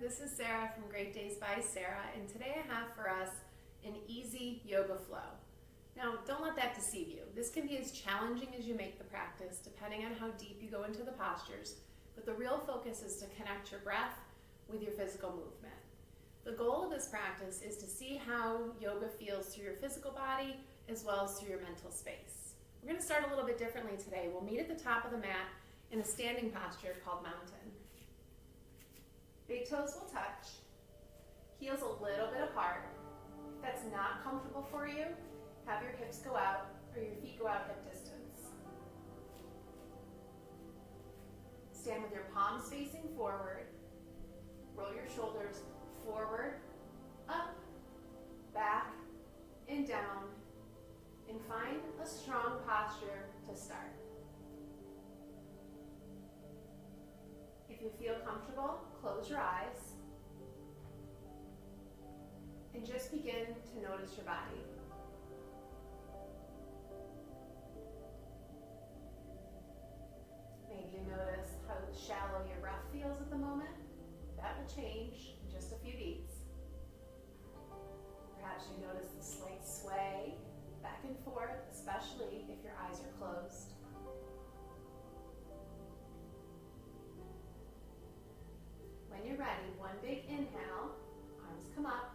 This is Sarah from Great Days by Sarah, and today I have for us an easy yoga flow. Now, don't let that deceive you. This can be as challenging as you make the practice, depending on how deep you go into the postures, but the real focus is to connect your breath with your physical movement. The goal of this practice is to see how yoga feels through your physical body as well as through your mental space. We're going to start a little bit differently today. We'll meet at the top of the mat in a standing posture called mountain. Big toes will touch, heels a little bit apart. If that's not comfortable for you, have your hips go out or your feet go out hip distance. Stand with your palms facing forward. Roll your shoulders forward, up, back, and down, and find a strong posture to start. If you feel comfortable, close your eyes and just begin to notice your body. Maybe you notice how shallow your breath feels at the moment. That will change in just a few beats. Perhaps you notice the slight sway back and forth, especially if your eyes are closed. When you're ready, one big inhale, arms come up.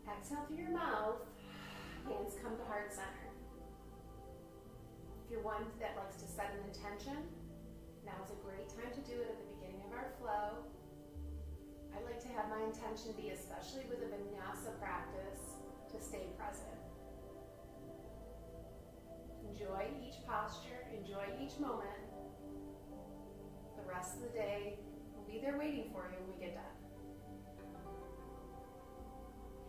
Exhale through your mouth, hands come to heart center. If you're one that likes to set an intention, now is a great time to do it at the beginning of our flow. I like to have my intention be, especially with a vinyasa practice, to stay present. Enjoy each posture, enjoy each moment. The rest of the day will be there waiting for you when we get done.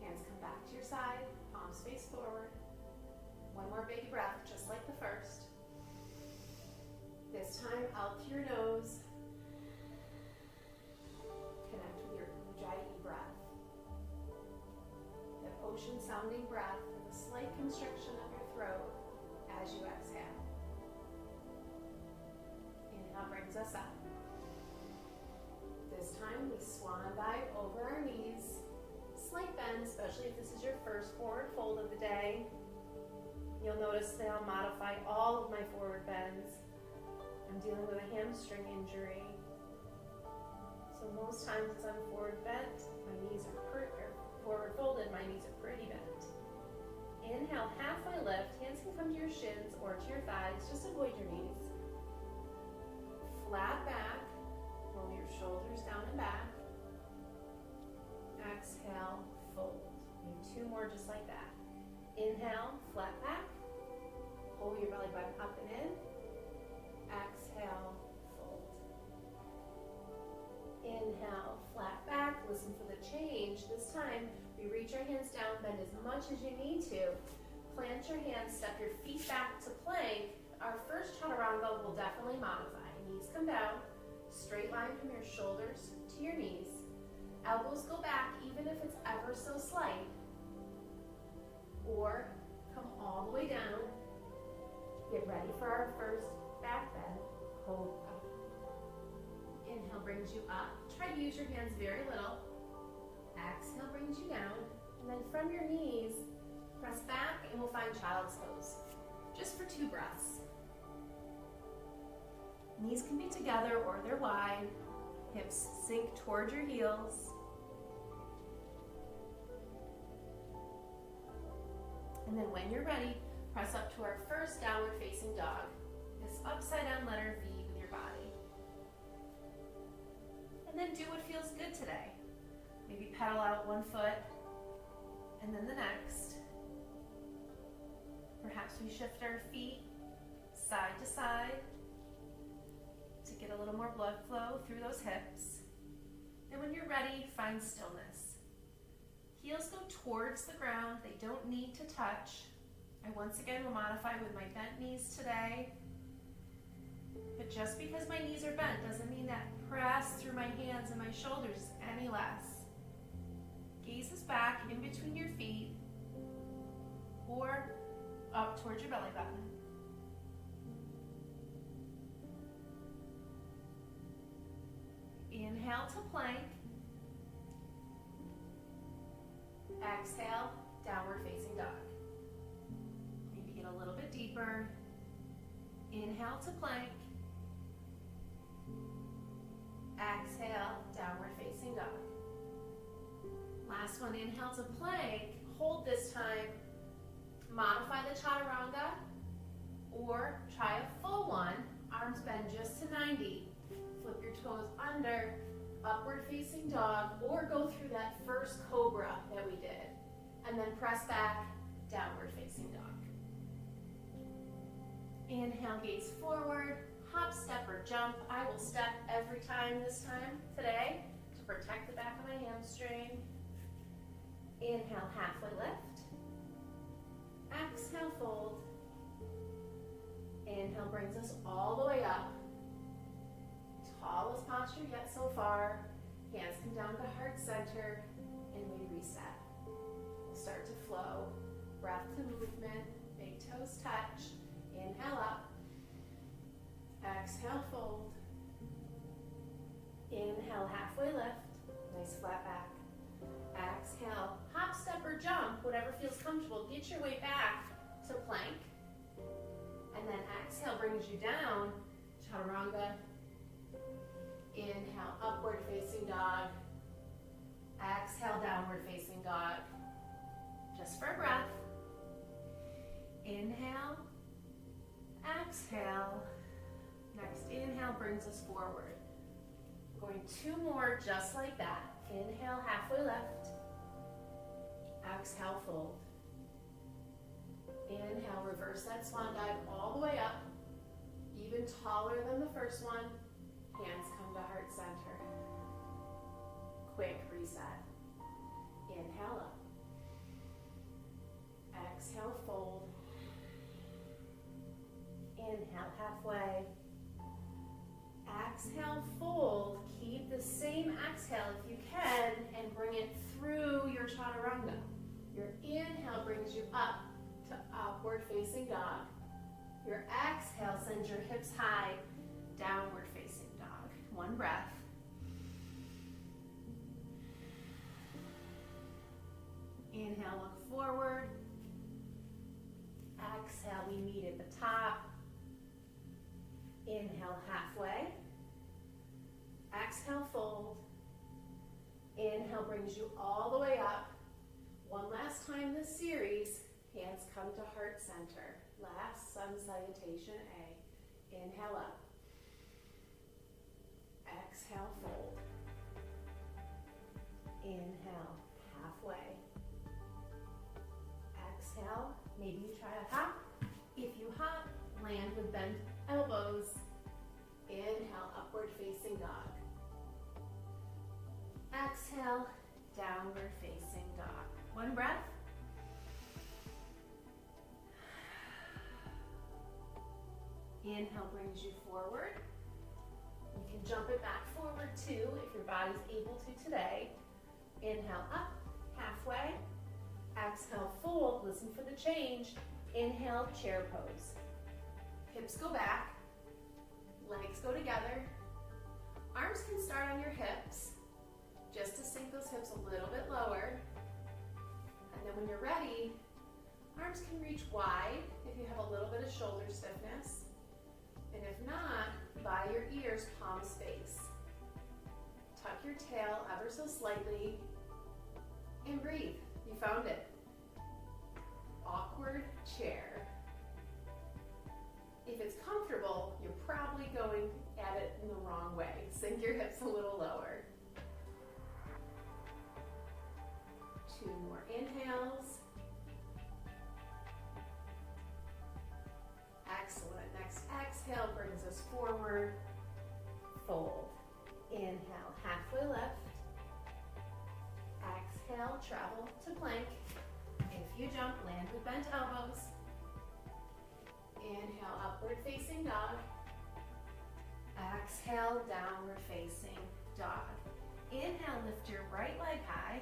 Hands come back to your side, palms face forward. One more big breath, just like the first. This time out through your nose. Connect with your ujjayi breath. That ocean sounding breath with a slight constriction of your throat as you exhale. Inhale brings us up. This time we swan dive over our knees. Slight bend, especially if this is your first forward fold of the day. You'll notice that I'll modify all of my forward bends. I'm dealing with a hamstring injury. So most times as I'm forward bent, my knees are forward folded, my knees are pretty bent. Inhale, halfway lift, hands can come to your shins or to your thighs, just avoid your knees. Flat back, roll your shoulders down and back. Exhale, fold. Do two more just like that. Inhale, flat back. Pull your belly button up and in. Exhale, fold. Inhale, flat back. Listen for the change. This time, we reach our hands down, bend as much as you need to. Plant your hands, step your feet back to plank. Our first chaturanga will definitely modify. Knees come down, straight line from your shoulders to your knees. Elbows go back even if it's ever so slight. Or come all the way down. Get ready for our first back bend. Hold up. Inhale brings you up. Try to use your hands very little. Exhale brings you down. And then from your knees, press back and we'll find child's pose. Just for 2 breaths. Knees can be together or they're wide. Hips sink toward your heels. And then when you're ready, press up to our first downward facing dog. This upside down letter V with your body. And then do what feels good today. Maybe pedal out one foot and then the next. Perhaps we shift our feet side to side to get a little more blood flow through those hips. And when you're ready, find stillness. Heels go towards the ground. They don't need to touch. I once again will modify with my bent knees today. But just because my knees are bent doesn't mean that press through my hands and my shoulders is any less. Gaze is back in between your feet or up towards your belly button. Inhale to plank. Exhale, downward facing dog. Maybe get a little bit deeper. Inhale to plank. Exhale, downward facing dog. Last one, inhale to plank. Hold this time. Modify the chaturanga or try a full one. Arms bend just to 90. Flip your toes under, upward facing dog, or go through that first cobra that we did. And then press back, downward facing dog. Inhale, gaze forward, hop, step, or jump. I will step every time this time today to protect the back of my hamstring. Inhale, halfway lift. Exhale, fold. Inhale brings us all the way up. Tallest posture yet so far. Hands come down to heart center, and we reset. We'll start to flow. Breath to movement. Big toes touch. Inhale up. Exhale, fold. Inhale, halfway lift. Nice flat back. Exhale, hop, step, or jump, whatever feels comfortable. Get your way back to plank. And then exhale brings you down, chaturanga. Inhale, upward facing dog. Exhale, downward facing dog. Just for a breath. Inhale, exhale. Next inhale brings us forward. Going two more just like that. Inhale, halfway lift. Exhale, fold. Inhale, reverse that swan dive all the way up. Even taller than the first one. Hands come to heart center. Quick reset. Inhale up. Exhale, fold. Inhale, halfway. Exhale, fold. Keep the same exhale if you can and bring it through your chaturanga. Your inhale brings you up to upward facing dog. Your exhale sends your hips high, downward facing dog. One breath. Inhale, look forward. Exhale, we meet at the top. Inhale, halfway. Exhale, fold. Inhale brings you all the way up. One last time this series. Hands come to heart center. Last sun salutation A. Inhale up. Exhale, fold. Inhale, halfway. Exhale, maybe you try a hop. If you hop, land with bent elbows. Inhale, upward facing dog. Exhale, downward facing dog. One breath. Inhale brings you forward. You can jump it back forward too if your body's able to today. Inhale up, halfway. Exhale, fold. Listen for the change. Inhale, chair pose. Hips go back. Legs go together. Arms can start on your hips, just to sink those hips a little bit lower. And then when you're ready, arms can reach wide if you have a little bit of shoulder stiffness. And if not, by your ears, palm space. Tuck your tail ever so slightly and breathe. You found it. Awkward chair. If it's comfortable, you're probably going at it in the wrong way. Sink your hips a little lower. 2 more inhales. Excellent. Next exhale brings us forward. Fold. Inhale, halfway lift. Exhale, travel to plank. If you jump, land with bent elbows. Inhale, upward facing dog. Exhale, downward facing dog. Inhale, lift your right leg high.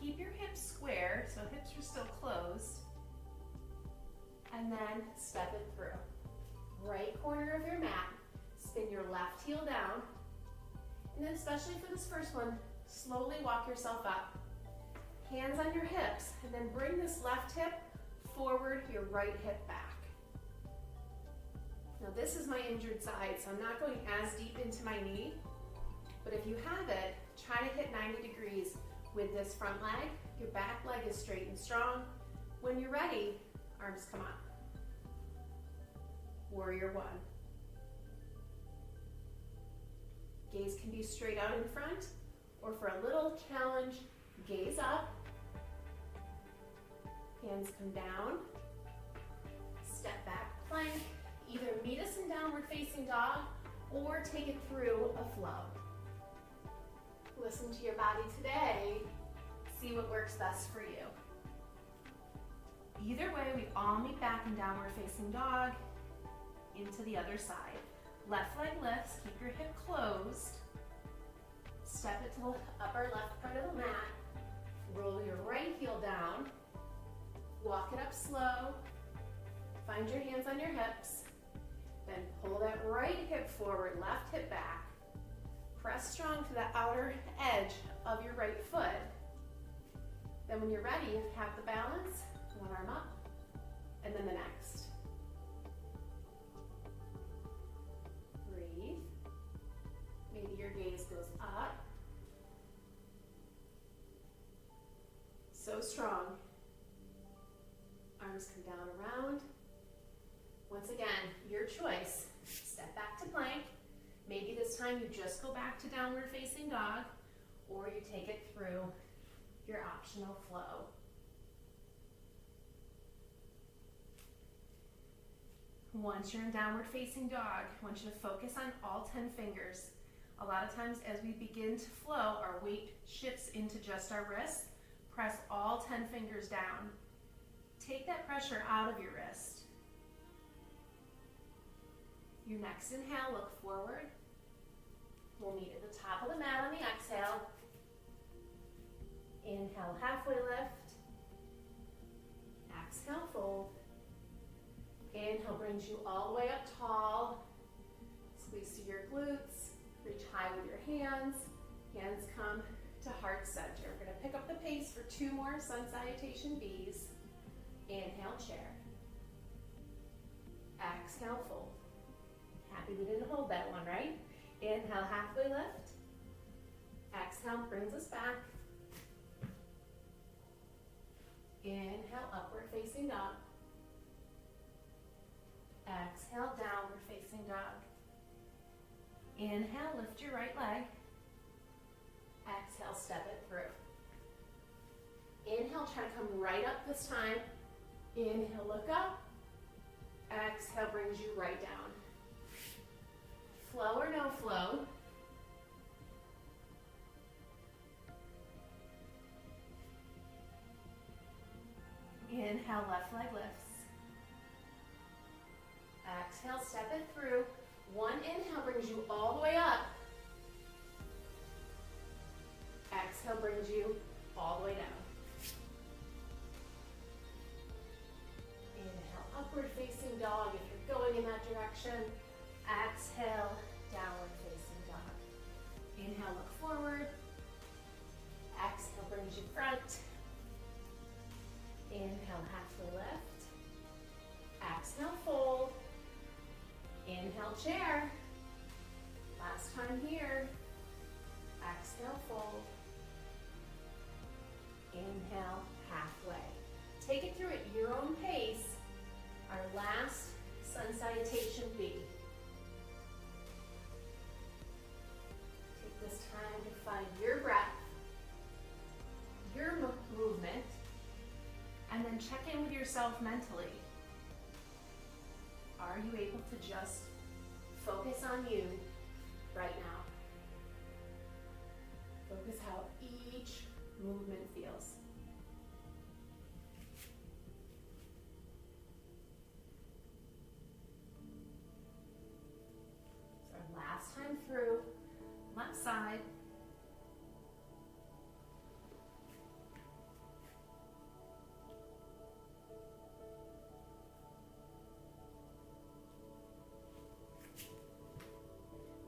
Keep your hips square, so hips are still closed. And then step it through. Right corner of your mat, spin your left heel down. And then especially for this first one, slowly walk yourself up. Hands on your hips, and then bring this left hip forward, your right hip back. Now this is my injured side, so I'm not going as deep into my knee, but if you have it, try to hit 90 degrees with this front leg. Your back leg is straight and strong. When you're ready, arms come up. Warrior one. Gaze can be straight out in front, or for a little challenge, gaze up. Hands come down. Step back plank. Either meet us in downward facing dog or take it through a flow. Listen to your body today. See what works best for you. Either way, we all meet back in downward facing dog into the other side. Left leg lifts, keep your hip closed. Step it to the upper left part of the mat. Roll your right heel down. Walk it up slow. Find your hands on your hips. Then pull that right hip forward, left hip back. Press strong to the outer edge of your right foot. Then when you're ready, have the balance, one arm up, and then the next. Breathe. Maybe your gaze goes up. So strong. Arms come down around. Once again, your choice. Step back to plank. Maybe this time you just go back to downward facing dog, or you take it through your optional flow. Once you're in downward facing dog, I want you to focus on all 10 fingers. A lot of times as we begin to flow, our weight shifts into just our wrists. Press all 10 fingers down. Take that pressure out of your wrist. Your next inhale, look forward. We'll meet at the top of the mat on the exhale. Inhale, halfway lift. Exhale, fold. Inhale brings you all the way up tall. Squeeze through your glutes. Reach high with your hands. Hands come to heart center. We're going to pick up the pace for 2 more sun salutation B's. Inhale, chair. Exhale, fold. Happy we didn't hold that one, right? Inhale, halfway lift. Exhale brings us back. Inhale, upward facing dog. Exhale, downward facing dog. Inhale, lift your right leg. Exhale, step it through. Inhale, try to come right up this time. Inhale, look up. Exhale brings you right down. Flow or no flow. Inhale, left leg lifts. Exhale, step it through. One inhale brings you all the way up. Exhale brings you all the way down. Inhale, upward facing dog if you're going in that direction. Exhale, downward facing dog. Inhale, look forward. Exhale brings you front. Inhale, halfway lift. Exhale, fold. Inhale, chair. Last time here. Exhale, fold. Inhale, halfway. Take it through at your own pace. Our last sun salutation B. Take this time to find your breath, your movement, and then check in with yourself mentally. Are you able to just focus on you right now? Focus how each movement feels. So our last time through, left side.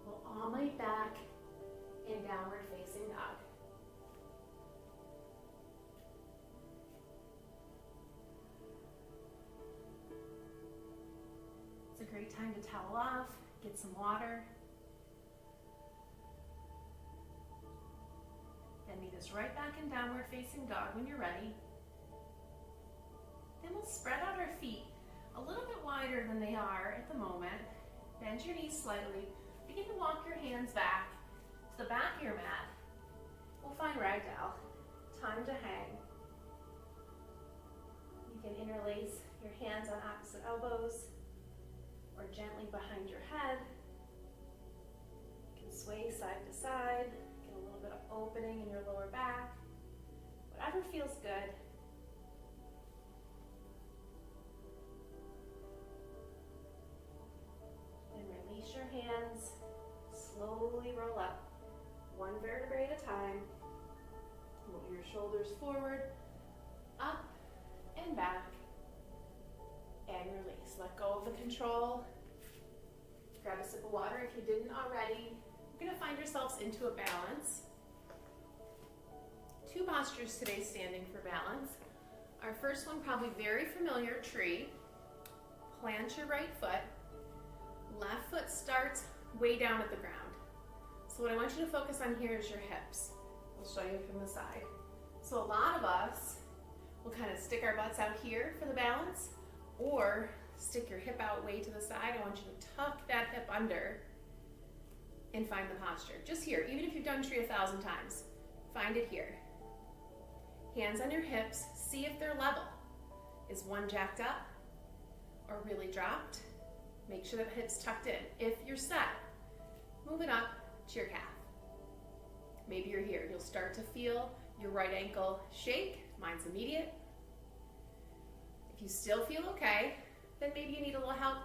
We'll all meet back downward facing dog. It's a great time to towel off, get some water. And meet us right back in downward facing dog when you're ready. Then we'll spread out our feet a little bit wider than they are at the moment. Bend your knees slightly. Begin to walk your hands back to the back of your mat. We'll find ragdoll. Time to hang. You can interlace your hands on opposite elbows or gently behind your head. You can sway side to side. Get a little bit of opening in your lower back. Whatever feels good. And release your hands. Slowly roll up. One vertebrae at a time. Move your shoulders forward, up and back, and release. Let go of the control. Grab a sip of water if you didn't already. You're going to find yourselves into a balance. Two postures today standing for balance. Our first one, probably very familiar, tree. Plant your right foot. Left foot starts way down at the ground. So what I want you to focus on here is your hips. I'll show you from the side. So a lot of us will kind of stick our butts out here for the balance, or stick your hip out way to the side. I want you to tuck that hip under and find the posture. Just here, even if you've done tree 1,000 times, find it here. Hands on your hips, see if they're level. Is one jacked up or really dropped? Make sure that hip's tucked in. If you're set, move it up to your calf. Maybe you're here. You'll start to feel your right ankle shake. Mine's immediate. If you still feel okay, then maybe you need a little help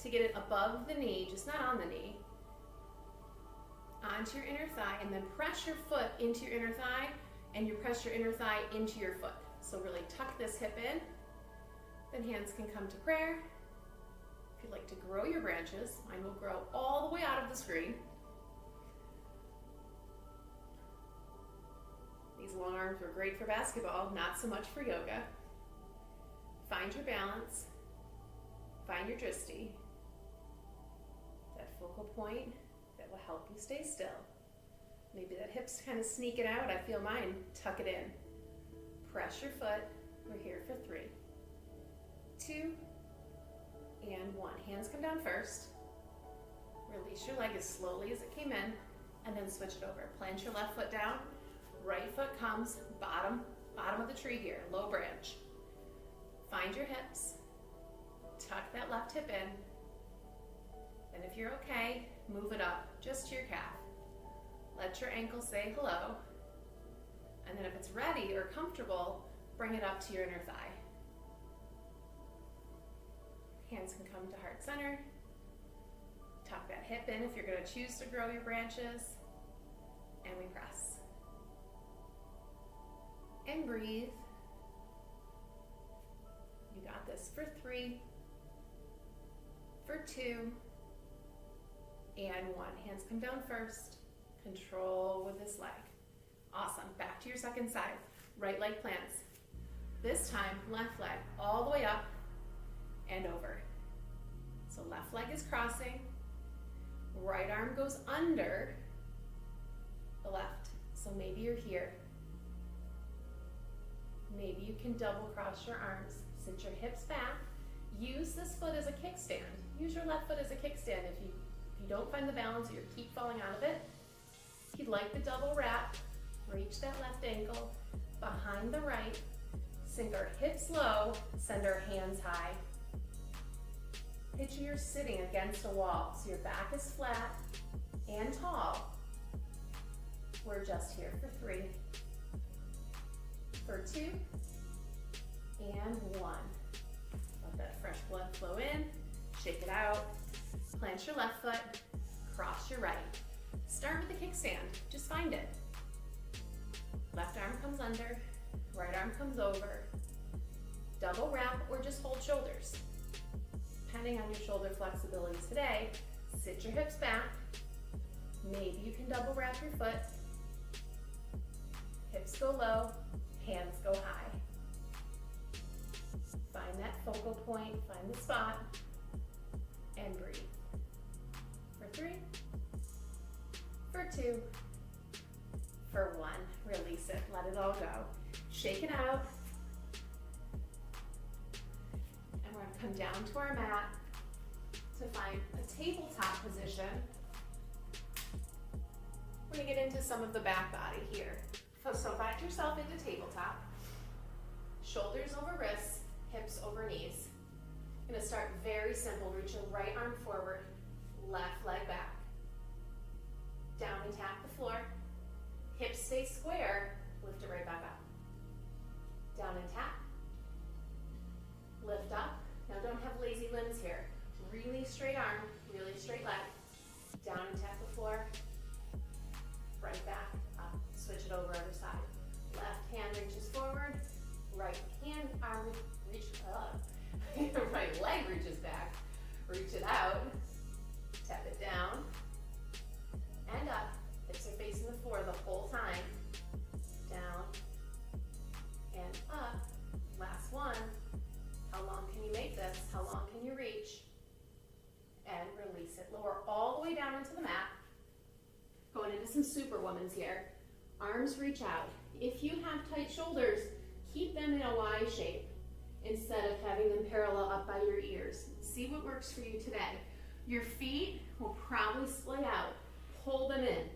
to get it above the knee, just not on the knee, onto your inner thigh, and then press your foot into your inner thigh, and you press your inner thigh into your foot. So really tuck this hip in. Then hands can come to prayer. If you'd like to grow your branches, mine will grow all the way out of the screen. These long arms were great for basketball, not so much for yoga. Find your balance. Find your drishti. That focal point that will help you stay still. Maybe that hip's kind of sneaking out. I feel mine. Tuck it in. Press your foot. We're here for 3, 2, and 1. Hands come down first. Release your leg as slowly as it came in, and then switch it over. Plant your left foot down. Right foot comes bottom of the tree here, low branch. Find your hips. Tuck that left hip in. And if you're okay, move it up just to your calf. Let your ankle say hello. And then if it's ready or comfortable, bring it up to your inner thigh. Hands can come to heart center. Tuck that hip in if you're going to choose to grow your branches. And we press. And breathe. You got this for 3, for 2, and 1. Hands come down first. Control with this leg. Awesome. Back to your second side. Right leg plants. This time, left leg all the way up and over. So left leg is crossing. Right arm goes under the left. So maybe you're here. Maybe you can double cross your arms. Sit your hips back. Use this foot as a kickstand. Use your left foot as a kickstand if you don't find the balance or you keep falling out of it. If you'd like the double wrap, reach that left ankle behind the right. Sink our hips low, send our hands high. Picture you're sitting against a wall, so your back is flat and tall. We're just here for 3, for 2, and 1. Let that fresh blood flow in, shake it out, plant your left foot, cross your right. Start with the kickstand, just find it. Left arm comes under, right arm comes over. Double wrap or just hold shoulders. Depending on your shoulder flexibility today, sit your hips back. Maybe you can double wrap your foot. Hips go low, hands go high. Find that focal point, find the spot, and breathe. For 3, for 2, for 1. Release it, let it all go. Shake it out. And we're gonna come down to our mat to find a tabletop position. We're gonna get into some of the back body here. So find yourself into tabletop. Shoulders over wrists, hips over knees. I'm gonna start very simple. Reach your right arm forward, left leg back. Down and tap the floor. Hips stay square, lift it right back up. Down and tap. Lift up. Now don't have lazy limbs here. Really straight arm, really straight leg. Down and tap the floor. Right back up. Switch it over other side. Left hand reaches forward. Right hand arm reach up. Right leg reaches back. Reach it out. Tap it down. And up. Hips are facing the floor the whole time. Down. And up. Last one. How long can you make this? How long can you reach? And release it. Lower all the way down into the mat. Going into some superwomans here. Arms reach out. If you have tight shoulders, keep them in a Y shape instead of having them parallel up by your ears. See what works for you today. Your feet will probably splay out. Pull them in.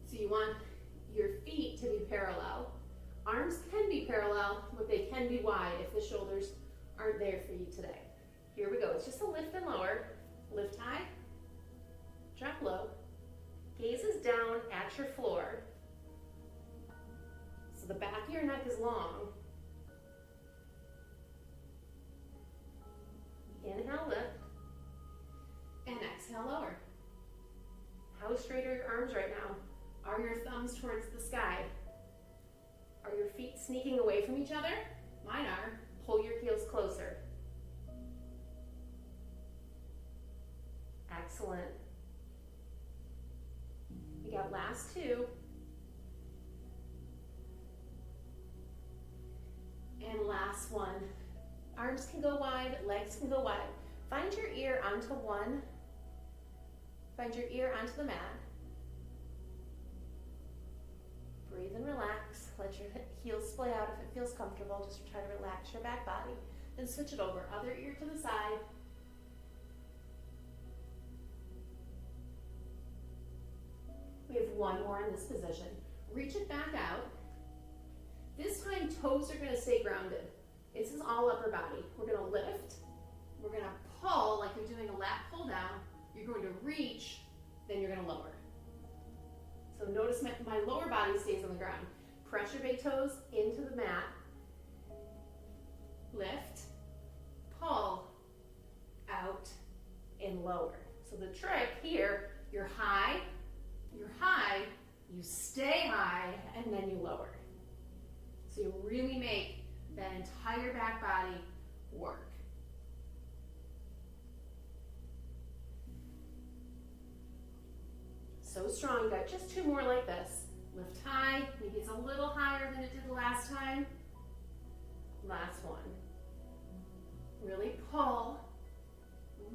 So you want your feet to be parallel. Arms can be parallel, but they can be wide if the shoulders aren't there for you today. Here we go. It's just a lift and lower. Lift high, drop low. Gaze is down at your floor. So the back of your neck is long. Inhale, lift. And exhale, lower. How straight are your arms right now? Are your thumbs towards the sky? Are your feet sneaking away from each other? Mine are. Pull your heels closer. Excellent. We got last 2. And last 1. Arms can go wide, legs can go wide. Find your ear onto one. Find your ear onto the mat. Breathe and relax. Let your heels splay out if it feels comfortable. Just try to relax your back body. Then switch it over. Other ear to the side. We have 1 more in this position. Reach it back out. This time, toes are going to stay grounded. This is all upper body. We're going to lift. We're going to pull like you're doing a lat pull down. You're going to reach, then you're going to lower. So notice my lower body stays on the ground. Press your big toes into the mat. Lift, pull, out, and lower. So the trick here, you're high, you stay high, and then you lower. So you really make that entire back body work. So strong. You got just 2 more like this. Lift high. Maybe it's a little higher than it did the last time. Last one. Really pull.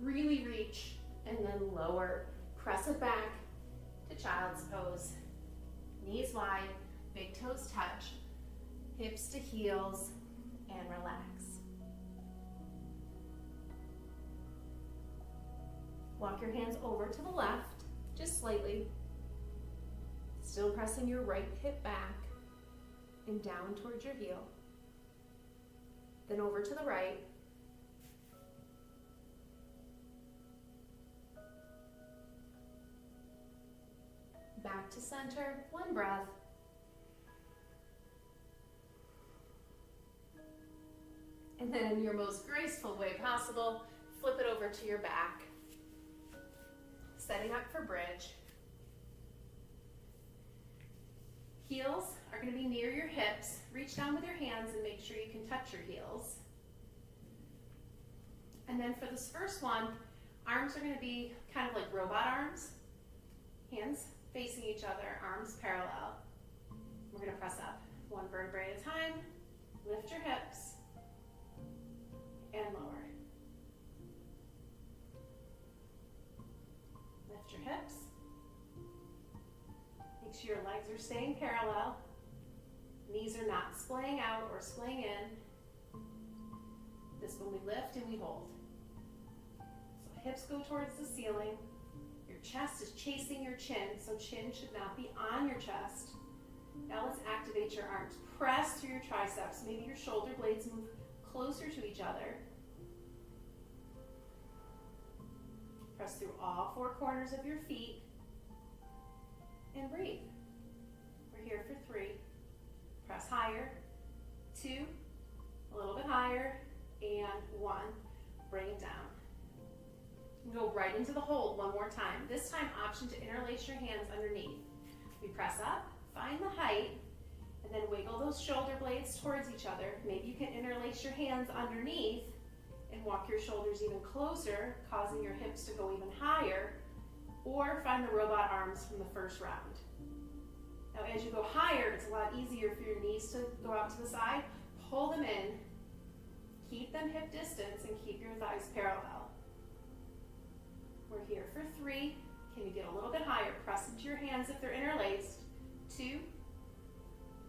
Really reach. And then lower. Press it back to child's pose. Knees wide. Big toes touch. Hips to heels. And relax. Walk your hands over to the left. Just slightly. Still pressing your right hip back and down towards your heel. Then over to the right. Back to center, 1 breath. And then in your most graceful way possible, flip it over to your back. Setting up for bridge. Heels are going to be near your hips. Reach down with your hands and make sure you can touch your heels. And then for this first one, arms are going to be kind of like robot arms. Hands facing each other, arms parallel. We're going to press up one vertebrae at a time. Lift your hips and lower. Lift your hips. Make sure your legs are staying parallel. Knees are not splaying out or splaying in. This one we lift and we hold. So hips go towards the ceiling. Your chest is chasing your chin, so chin should not be on your chest. Now let's activate your arms. Press through your triceps. Maybe your shoulder blades move closer to each other. Press through all four corners of your feet. And breathe. We're here for 3. Press higher. 2. A little bit higher. And 1. Bring it down. Go right into the hold one more time. This time, option to interlace your hands underneath. We press up. Find the height, and then wiggle those shoulder blades towards each other. Maybe you can interlace your hands underneath and walk your shoulders even closer, causing your hips to go even higher, or find the robot arms from the first round. Now, as you go higher, it's a lot easier for your knees to go out to the side. Pull them in, keep them hip distance, and keep your thighs parallel. We're here for 3. Can you get a little bit higher? Press into your hands if they're interlaced. 2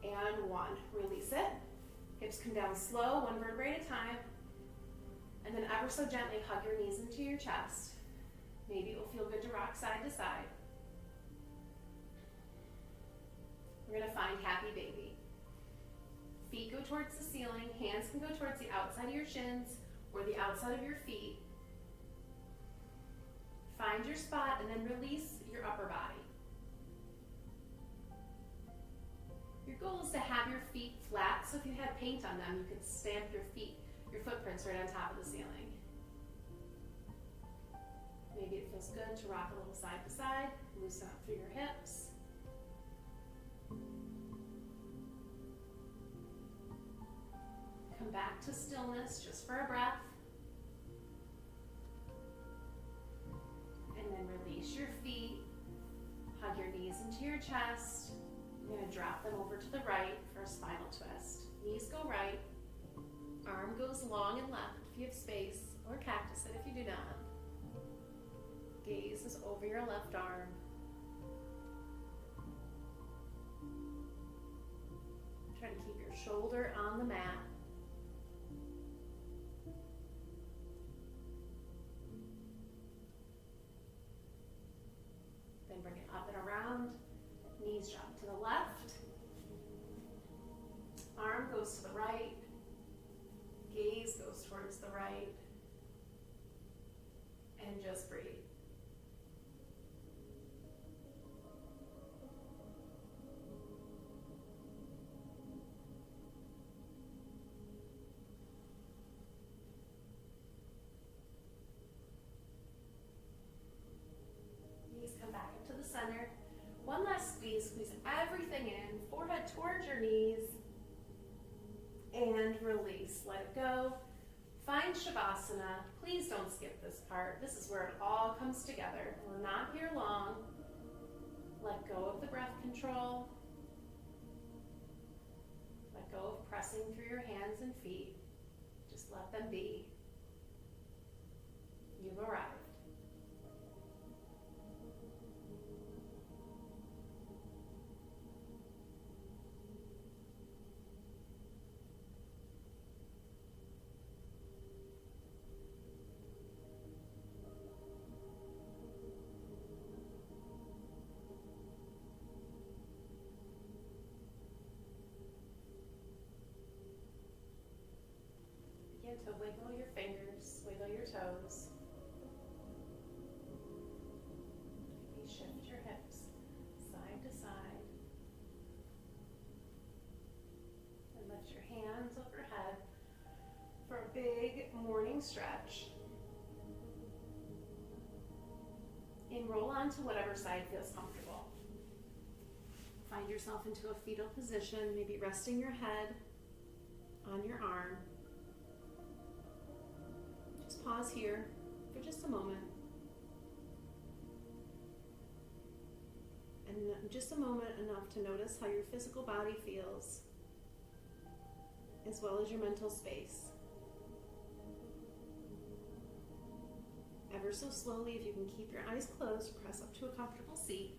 and 1. Release it. Hips come down slow, one vertebrae at a time. And then ever so gently hug your knees into your chest. Maybe it will feel good to rock side to side. We're going to find happy baby. Feet go towards the ceiling. Hands can go towards the outside of your shins or the outside of your feet. Find your spot and then release your upper body. Your goal is to have your feet flat, so if you had paint on them, you could stamp your footprints right on top of the ceiling. Maybe it feels good to rock a little side to side, loosen up through your hips. Come back to stillness just for a breath. And then release your feet, hug your knees into your chest. I'm going to drop them over to the right for a spinal twist. Knees go right, arm goes long and left if you have space, or cactus it if you do not. Gaze is over your left arm. Try to keep your shoulder on the mat. Then bring it up and around. Knees drop to the left. Arm goes to the right. Gaze goes towards the right. And just breathe. Knees come back up to the center. One last squeeze, squeeze everything in, forehead towards your knees, and release, let it go. Find Shavasana. Please don't skip this part. This is where it all comes together. We're not here long. Let go of the breath control. Let go of pressing through your hands and feet. Just let them be. You've arrived. Begin to wiggle your fingers, wiggle your toes. Maybe shift your hips side to side. And lift your hands overhead for a big morning stretch. And roll onto whatever side feels comfortable. Find yourself into a fetal position, maybe resting your head on your arm. Just pause here for just a moment. And just a moment enough to notice how your physical body feels, as well as your mental space. Ever so slowly, if you can keep your eyes closed, press up to a comfortable seat.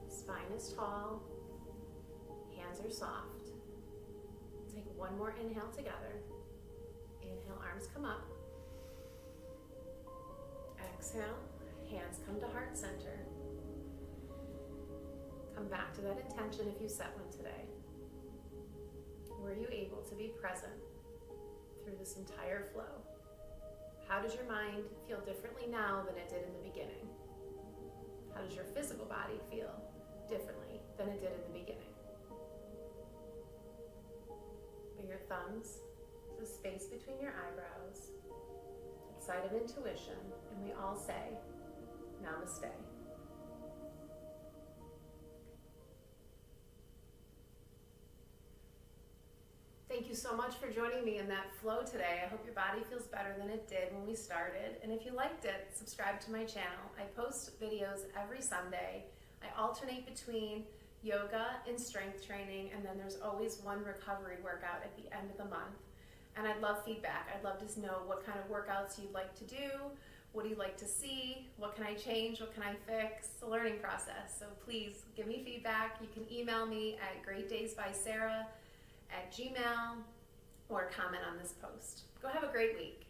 Spine is tall, hands are soft. Take one more inhale together. Inhale, arms come up. Exhale, hands come to heart center. Come back to that intention if you set one today. Were you able to be present through this entire flow? How does your mind feel differently now than it did in the beginning? How does your physical body feel differently than it did in the beginning? Bring your thumbs to the space between your eyebrows, side of intuition, and we all say, Namaste. Thank you so much for joining me in that flow today. I hope your body feels better than it did when we started. And if you liked it, subscribe to my channel. I post videos every Sunday. I alternate between yoga and strength training, and then there's always one recovery workout at the end of the month. And I'd love feedback. I'd love to know what kind of workouts you'd like to do. What do you like to see? What can I change? What can I fix? It's a learning process. So please give me feedback. You can email me at greatdaysbysarah@gmail.com or comment on this post. Go have a great week.